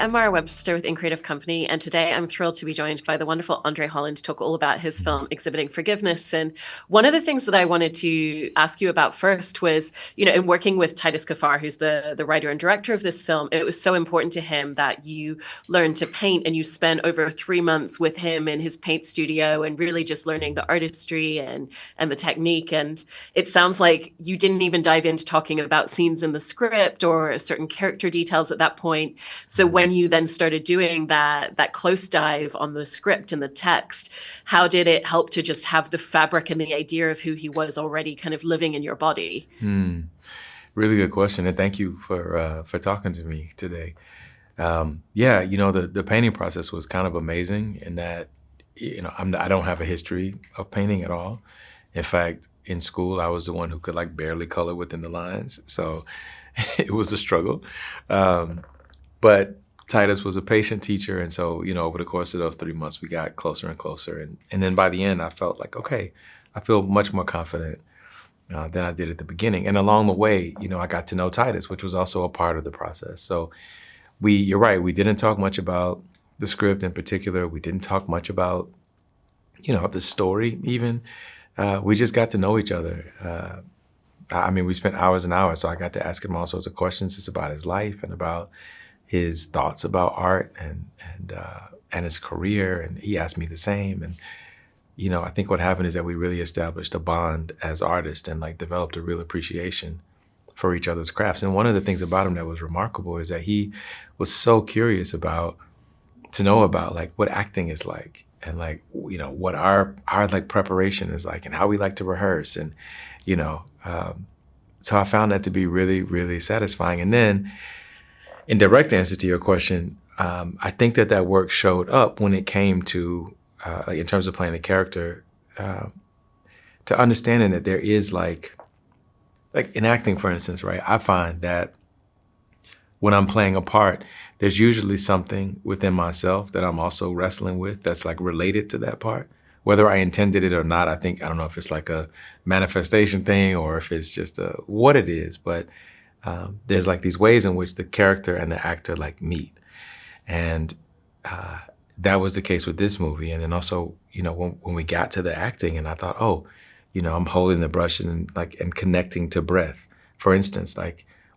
I'm Mara Webster with In Creative Company, and today I'm thrilled to be joined by the wonderful André Holland to talk all about his film Exhibiting Forgiveness. And one of the things that I wanted to ask you about first was, in working with Titus Kaphar, who's the writer and director of this film, it was so important to him that you learned to paint, and you spent over 3 months with him in his paint studio and really just learning the artistry and the technique. And it sounds like you didn't even dive into talking about scenes in the script or certain character details at that point. So when you then started doing that close dive on the script and the text, how did it help to just have the fabric and the idea of who he was already kind of living in your body? Really good question, and thank you for talking to me today. The painting process was kind of amazing in that, I don't have a history of painting at all. In fact, in school, I was the one who could barely color within the lines, so it was a struggle. But Titus was a patient teacher, and so, over the course of those 3 months, we got closer and closer. And then by the end, I felt like, okay, I feel much more confident than I did at the beginning. And along the way, I got to know Titus, which was also a part of the process. So you're right, we didn't talk much about the script in particular. We didn't talk much about, the story even. We just got to know each other. We spent hours and hours, so I got to ask him all sorts of questions just about his life and about his thoughts about art and his career, and he asked me the same. And I think what happened is that we really established a bond as artists and developed a real appreciation for each other's crafts. And one of the things about him that was remarkable is that he was so curious to know about what acting is like, and what our preparation is like, and how we like to rehearse, and so I found that to be really, really satisfying. And then, in direct answer to your question, I think that work showed up when it came to, in terms of playing the character, to understanding that there is in acting, for instance, right? I find that when I'm playing a part, there's usually something within myself that I'm also wrestling with that's related to that part. Whether I intended it or not, I don't know if it's a manifestation thing or if it's just what it is, but there's these ways in which the character and the actor meet. And that was the case with this movie. And then also, when we got to the acting, and I thought, I'm holding the brush and connecting to breath. For instance,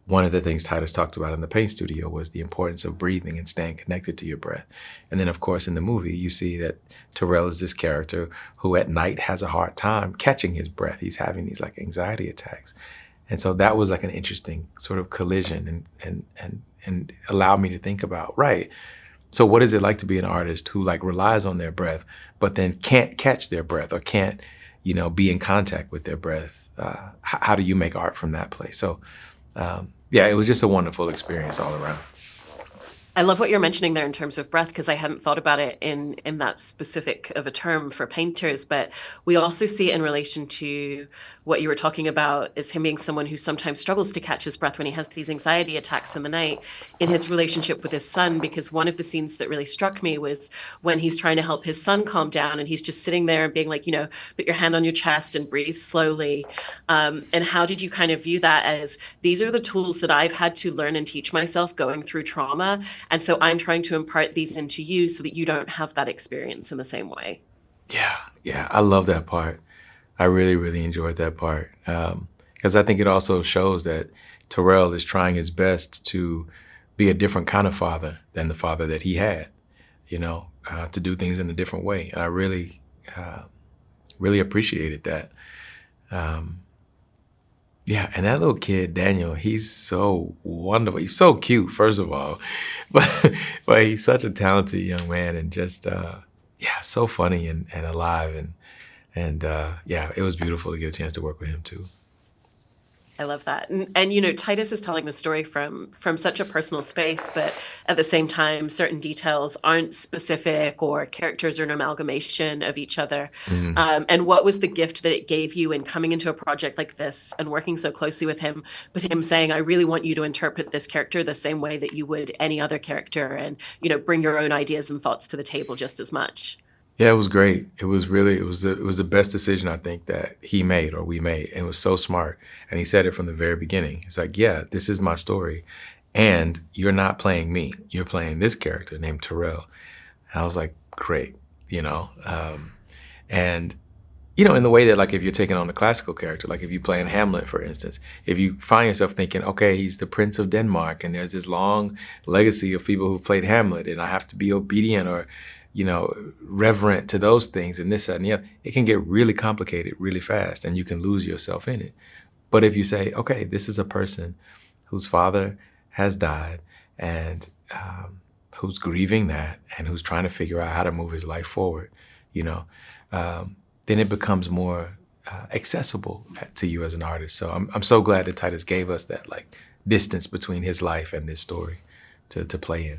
one of the things Titus talked about in the paint studio was the importance of breathing and staying connected to your breath. And then, of course, in the movie, you see that Terrell is this character who at night has a hard time catching his breath. He's having these anxiety attacks. And so that was an interesting sort of collision and allowed me to think about, right, so what is it like to be an artist who relies on their breath, but then can't catch their breath or can't, be in contact with their breath? How do you make art from that place? So, it was just a wonderful experience all around. I love what you're mentioning there in terms of breath, because I hadn't thought about it in that specific of a term for painters, but we also see it in relation to what you were talking about as him being someone who sometimes struggles to catch his breath when he has these anxiety attacks in the night, in his relationship with his son. Because one of the scenes that really struck me was when he's trying to help his son calm down, and he's just sitting there and being put your hand on your chest and breathe slowly. And how did you kind of view that as, these are the tools that I've had to learn and teach myself going through trauma, and so I'm trying to impart these into you so that you don't have that experience in the same way? Yeah, I love that part. I really, really enjoyed that part, because I think it also shows that Terrell is trying his best to be a different kind of father than the father that he had, to do things in a different way. And I really, really appreciated that. And that little kid, Daniel, he's so wonderful. He's so cute, first of all, but he's such a talented young man, and just, so funny and alive. And it was beautiful to get a chance to work with him too. I love that. And Titus is telling the story from such a personal space, but at the same time, certain details aren't specific, or characters are an amalgamation of each other. And what was the gift that it gave you in coming into a project like this and working so closely with him, but him saying, I really want you to interpret this character the same way that you would any other character, and, bring your own ideas and thoughts to the table just as much? Yeah, it was great. It was the best decision I think that he made, or we made. And it was so smart. And he said it from the very beginning. It's this is my story. and you're not playing me. You're playing this character named Terrell. And I was like, great, you know? And, you know, in the way that, like, if you're taking on a classical character, like if you play in Hamlet, for instance, if you find yourself thinking, okay, he's the Prince of Denmark, and there's this long legacy of people who played Hamlet, and I have to be obedient or, you know, reverent to those things and this, that, and the other, it can get really complicated really fast, and you can lose yourself in it. But if you say, okay, this is a person whose father has died and who's grieving that and who's trying to figure out how to move his life forward, you know, then it becomes more accessible to you as an artist. So I'm so glad that Titus gave us that, like, distance between his life and this story to play in.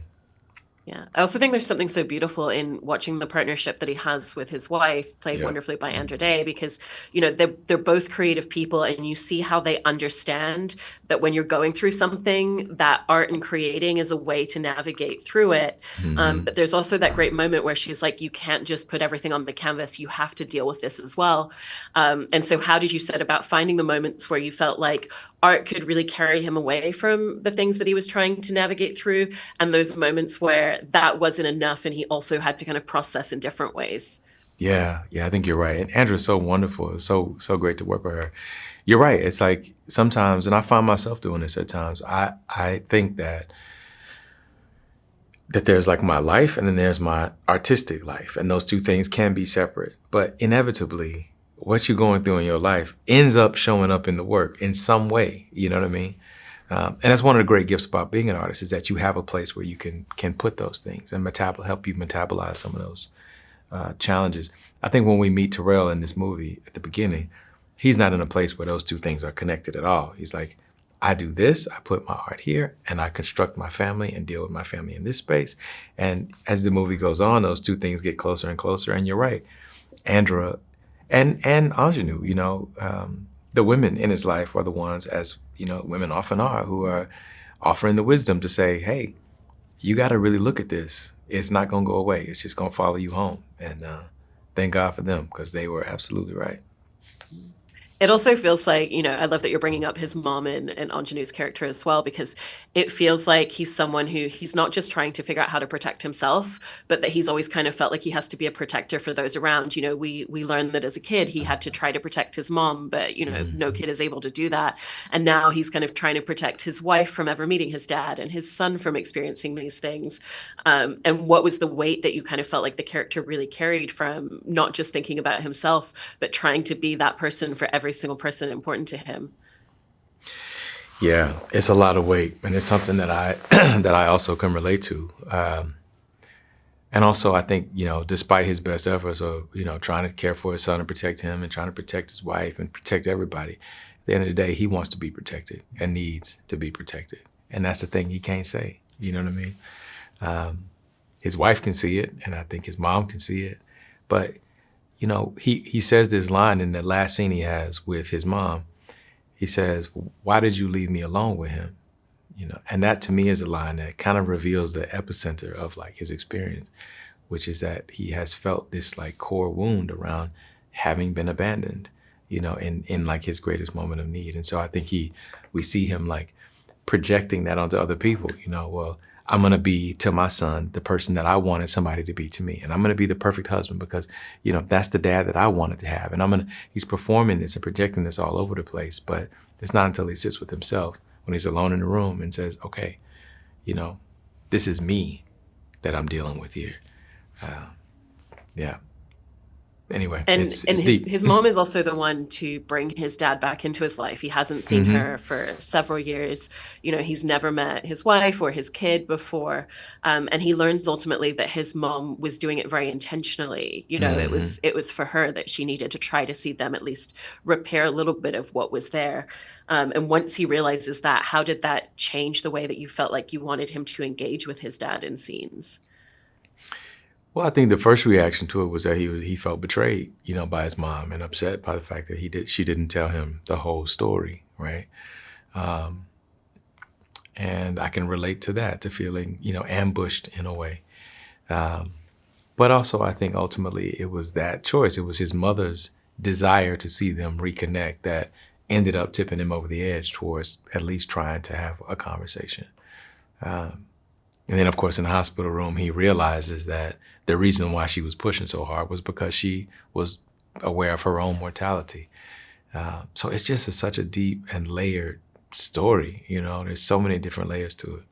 Yeah. I also think there's something so beautiful in watching the partnership that he has with his wife, played wonderfully by André, because, you know, they're both creative people, and you see how they understand that when you're going through something, that art and creating is a way to navigate through it. But there's also that great moment where she's like, you can't just put everything on the canvas. You have to deal with this as well. And so how did you set about finding the moments where you felt like art could really carry him away from the things that he was trying to navigate through, and those moments where that wasn't enough and he also had to kind of process in different ways? Yeah, I think you're right. And Andrew's so wonderful. It's so great to work with her. You're right. It's like sometimes, and I find myself doing this at times, I think that there's like my life and then there's my artistic life, and those two things can be separate. But inevitably, what you're going through in your life ends up showing up in the work in some way. You know what I mean? And that's one of the great gifts about being an artist, is that you have a place where you can put those things and help you metabolize some of those challenges. I think when we meet Terrell in this movie at the beginning, he's not in a place where those two things are connected at all. He's like, I do this, I put my art here, and I construct my family and deal with my family in this space. And as the movie goes on, those two things get closer and closer. And you're right, Andra and Ingenue, you know, the women in his life are the ones, as you know, women often are, who are offering the wisdom to say, hey, you got to really look at this. It's not going to go away. It's just going to follow you home. And thank God for them, because they were absolutely right. It also feels like, you know, I love that you're bringing up his mom and Ingenue's character as well, because it feels like he's someone who, he's not just trying to figure out how to protect himself, but that he's always kind of felt like he has to be a protector for those around. You know, we learned that as a kid, he had to try to protect his mom, but, you know, no kid is able to do that. And now he's kind of trying to protect his wife from ever meeting his dad and his son from experiencing these things. And what was the weight that you kind of felt like the character really carried from not just thinking about himself, but trying to be that person for every single person important to him? Yeah, it's a lot of weight, and it's something that I that I also can relate to. And also, I think, you know, despite his best efforts of, you know, trying to care for his son and protect him and trying to protect his wife and protect everybody, at the end of the day, he wants to be protected and needs to be protected. And that's the thing he can't say. You know what I mean? His wife can see it, and I think his mom can see it, but you know, he says this line in the last scene he has with his mom. He says, why did you leave me alone with him? You know, and that to me is a line that kind of reveals the epicenter of like his experience, which is that he has felt this like core wound around having been abandoned, you know, in like his greatest moment of need. And so I think we see him like projecting that onto other people, you know, well, I'm going to be to my son the person that I wanted somebody to be to me. And I'm going to be the perfect husband because, you know, that's the dad that I wanted to have. And he's performing this and projecting this all over the place. But it's not until he sits with himself when he's alone in the room and says, okay, you know, this is me that I'm dealing with here. Yeah. Anyway, and it's his, his mom is also the one to bring his dad back into his life. He hasn't seen her for several years. You know, he's never met his wife or his kid before. And he learns ultimately that his mom was doing it very intentionally. You know, it was for her, that she needed to try to see them at least repair a little bit of what was there. And once he realizes that, how did that change the way that you felt like you wanted him to engage with his dad in scenes? Well, I think the first reaction to it was that he felt betrayed, you know, by his mom, and upset by the fact that she didn't tell him the whole story, right? And I can relate to that, to feeling, you know, ambushed in a way. But also, I think ultimately it was that choice. It was his mother's desire to see them reconnect that ended up tipping him over the edge towards at least trying to have a conversation. And then, of course, in the hospital room, he realizes that the reason why she was pushing so hard was because she was aware of her own mortality. So it's just such a deep and layered story. There's so many different layers to it.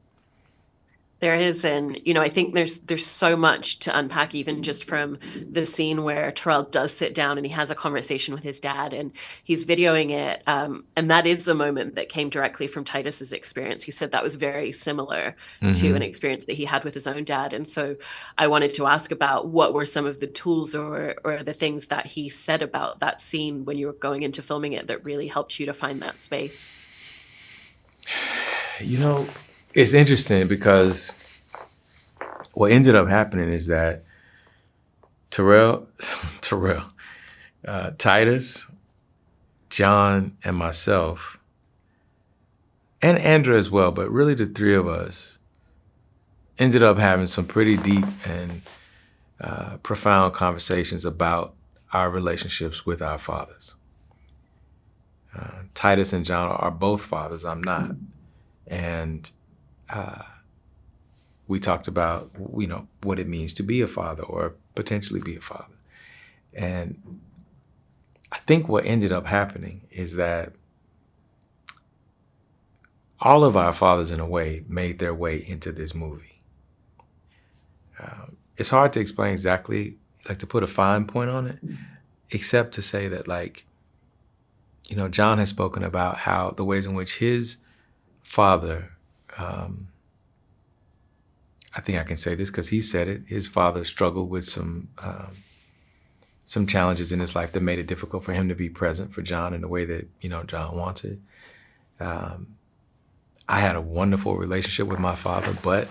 There is, and I think there's so much to unpack, even just from the scene where Terrell does sit down and he has a conversation with his dad, and he's videoing it, and that is a moment that came directly from Titus's experience. He said that was very similar to an experience that he had with his own dad, and so I wanted to ask about what were some of the tools or the things that he said about that scene when you were going into filming it that really helped you to find that space. It's interesting because what ended up happening is that Titus, John, and myself, and Andrew as well, but really the three of us ended up having some pretty deep and profound conversations about our relationships with our fathers. Titus and John are both fathers. I'm not. And we talked about, what it means to be a father or potentially be a father. And I think what ended up happening is that all of our fathers, in a way, made their way into this movie. It's hard to explain exactly, to put a fine point on it, except to say that, John has spoken about how the ways in which his father, I think I can say this because he said it, his father struggled with some challenges in his life that made it difficult for him to be present for John in the way that, John wanted. I had a wonderful relationship with my father, but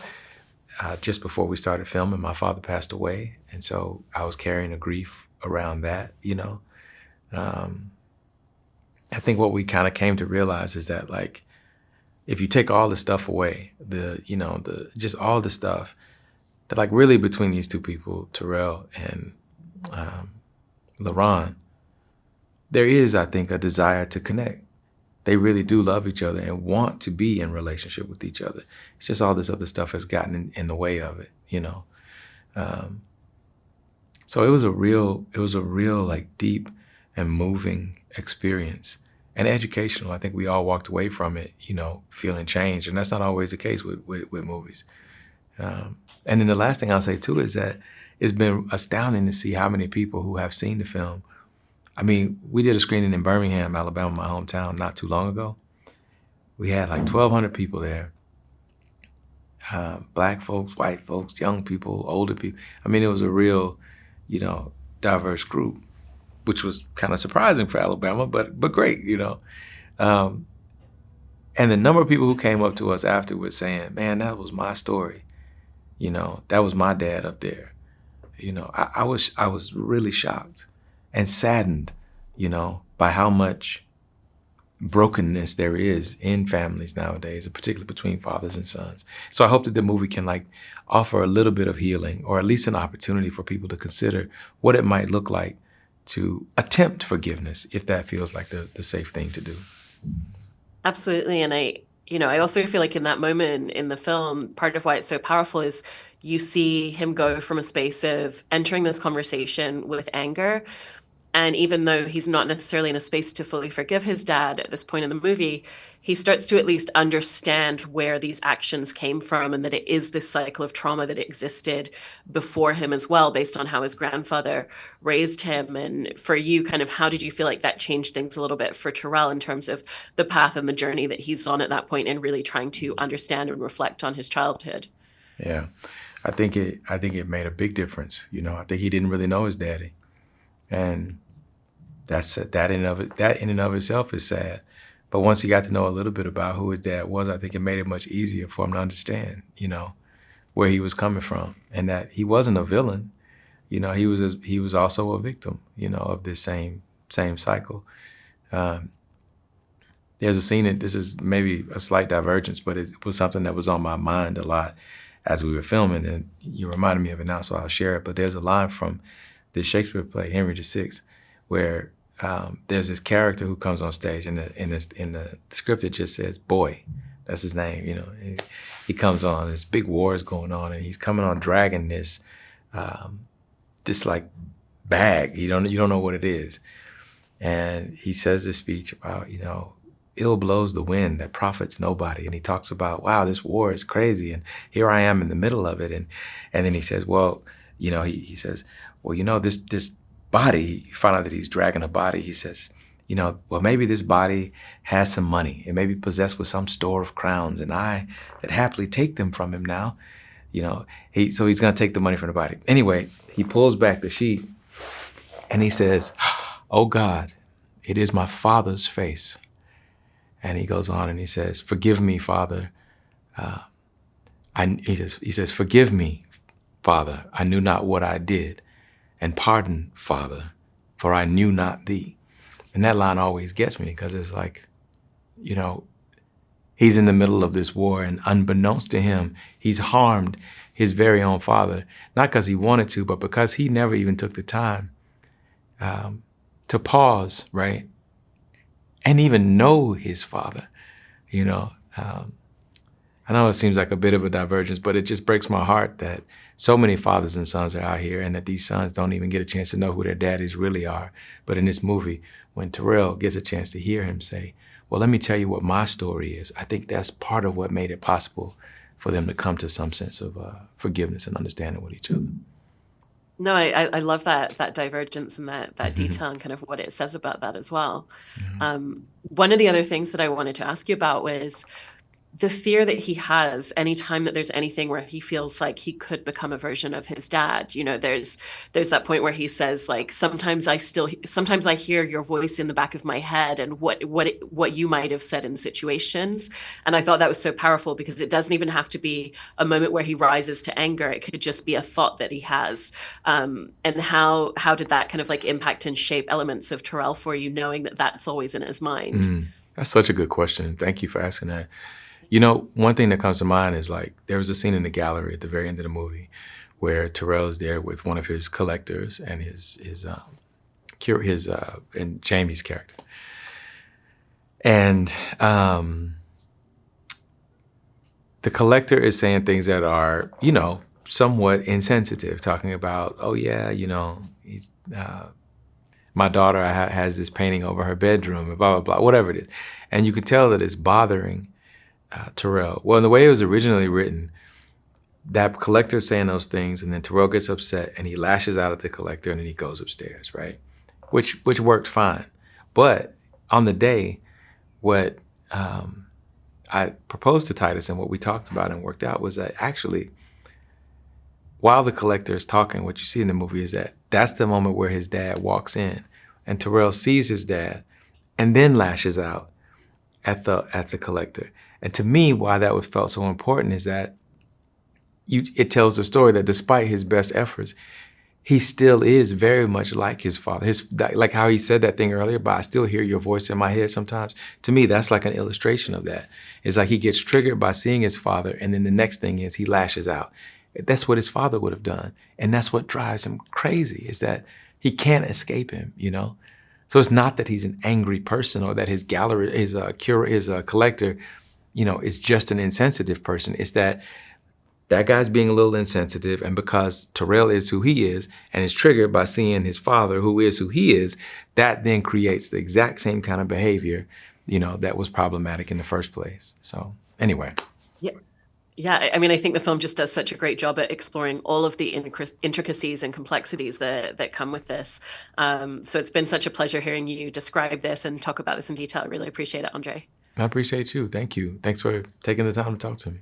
just before we started filming, my father passed away. And so I was carrying a grief around that, I think what we kind of came to realize is that, if you take all the stuff away, just all the stuff that, really between these two people, Terrell and LaRon, there is, I think, a desire to connect. They really do love each other and want to be in relationship with each other. It's just all this other stuff has gotten in the way of it, So it was a real, deep and moving experience and educational. I think we all walked away from it, feeling changed. And that's not always the case with movies. And then the last thing I'll say too is that it's been astounding to see how many people who have seen the film. I mean, we did a screening in Birmingham, Alabama, my hometown, not too long ago. We had 1,200 people there. Black folks, white folks, young people, older people. I mean, it was a real, diverse group, which was kind of surprising for Alabama, but great, And the number of people who came up to us afterwards saying, man, that was my story. That was my dad up there. I was really shocked and saddened, by how much brokenness there is in families nowadays, particularly between fathers and sons. So I hope that the movie can offer a little bit of healing, or at least an opportunity for people to consider what it might look like to attempt forgiveness, if that feels like the safe thing to do. Absolutely. And I also feel like in that moment in the film, part of why it's so powerful is you see him go from a space of entering this conversation with anger. And even though he's not necessarily in a space to fully forgive his dad at this point in the movie, he starts to at least understand where these actions came from, and that it is this cycle of trauma that existed before him as well, based on how his grandfather raised him. And for you, kind of, how did you feel like that changed things a little bit for Terrell in terms of the path and the journey that he's on at that point, and really trying to understand and reflect on his childhood? Yeah, I think it made a big difference. I think he didn't really know his daddy, and that in and of itself is sad. But once he got to know a little bit about who his dad was, I think it made it much easier for him to understand, where he was coming from, and that he wasn't a villain. He was also a victim, of this same cycle. There's a scene, and this is maybe a slight divergence, but it was something that was on my mind a lot as we were filming, and you reminded me of it now, so I'll share it. But there's a line from the Shakespeare play, Henry VI, where there's this character who comes on stage, and in the script it just says, boy, That's his name, you know. He comes on, this big war is going on, and he's coming on dragging this like bag. You don't know what it is. And he says this speech about, you know, ill blows the wind that profits nobody. And he talks about, wow, this war is crazy. And here I am in the middle of it. And then he says, well, you know, he says, well, you know, this body, you find out that he's dragging a body. He says, you know, well, maybe this body has some money. It may be possessed with some store of crowns, and I that happily take them from him now. You know, so he's going to take the money from the body. Anyway, he pulls back the sheet and he says, oh God, it is my Father's face. And he goes on and he says, forgive me, Father. He says, forgive me, Father. I knew not what I did. And pardon, Father, for I knew not thee. And that line always gets me because it's like, you know, he's in the middle of this war, and unbeknownst to him, he's harmed his very own father, not because he wanted to, but because he never even took the time to pause, right? And even know his father, you know. I know it seems like a bit of a divergence, but it just breaks my heart that so many fathers and sons are out here, and that these sons don't even get a chance to know who their daddies really are. But in this movie, when Terrell gets a chance to hear him say, well, let me tell you what my story is, I think that's part of what made it possible for them to come to some sense of forgiveness and understanding with each other. No, I love that divergence and that detail and kind of what it says about that as well. One of the other things that I wanted to ask you about was the fear that he has anytime that there's anything where he feels like he could become a version of his dad. You know, there's that point where he says, like, sometimes I hear your voice in the back of my head and what you might have said in situations. And I thought that was so powerful because it doesn't even have to be a moment where he rises to anger. It could just be a thought that he has. And how did that kind of like impact and shape elements of Terrell for you, knowing that that's always in his mind? That's such a good question. Thank you for asking that. You know, one thing that comes to mind is, like, there was a scene in the gallery at the very end of the movie where Terrell is there with one of his collectors and and Jamie's character. And the collector is saying things that are, you know, somewhat insensitive, talking about, oh yeah, you know, he's my daughter has this painting over her bedroom, and blah, blah, blah, whatever it is. And you can tell that it's bothering Terrell. Well, in the way it was originally written, that collector is saying those things, and then Terrell gets upset and he lashes out at the collector, and then he goes upstairs, right? Which worked fine. But on the day, what I proposed to Titus and what we talked about and worked out was that actually, while the collector is talking, what you see in the movie is that that's the moment where his dad walks in, and Terrell sees his dad and then lashes out at the collector. And to me, why that felt so important is that it tells the story that despite his best efforts, he still is very much like his father. Like how he said that thing earlier, but I still hear your voice in my head sometimes. To me, that's like an illustration of that. It's like he gets triggered by seeing his father, and then the next thing is he lashes out. That's what his father would have done. And that's what drives him crazy, is that he can't escape him, you know? So it's not that he's an angry person or that his collector, you know, is just an insensitive person. It's that guy's being a little insensitive, and because Terrell is who he is and is triggered by seeing his father who is who he is, that then creates the exact same kind of behavior, you know, that was problematic in the first place. So anyway. Yeah, I mean, I think the film just does such a great job at exploring all of the intricacies and complexities that come with this. So it's been such a pleasure hearing you describe this and talk about this in detail. I really appreciate it, André. I appreciate you. Thank you. Thanks for taking the time to talk to me.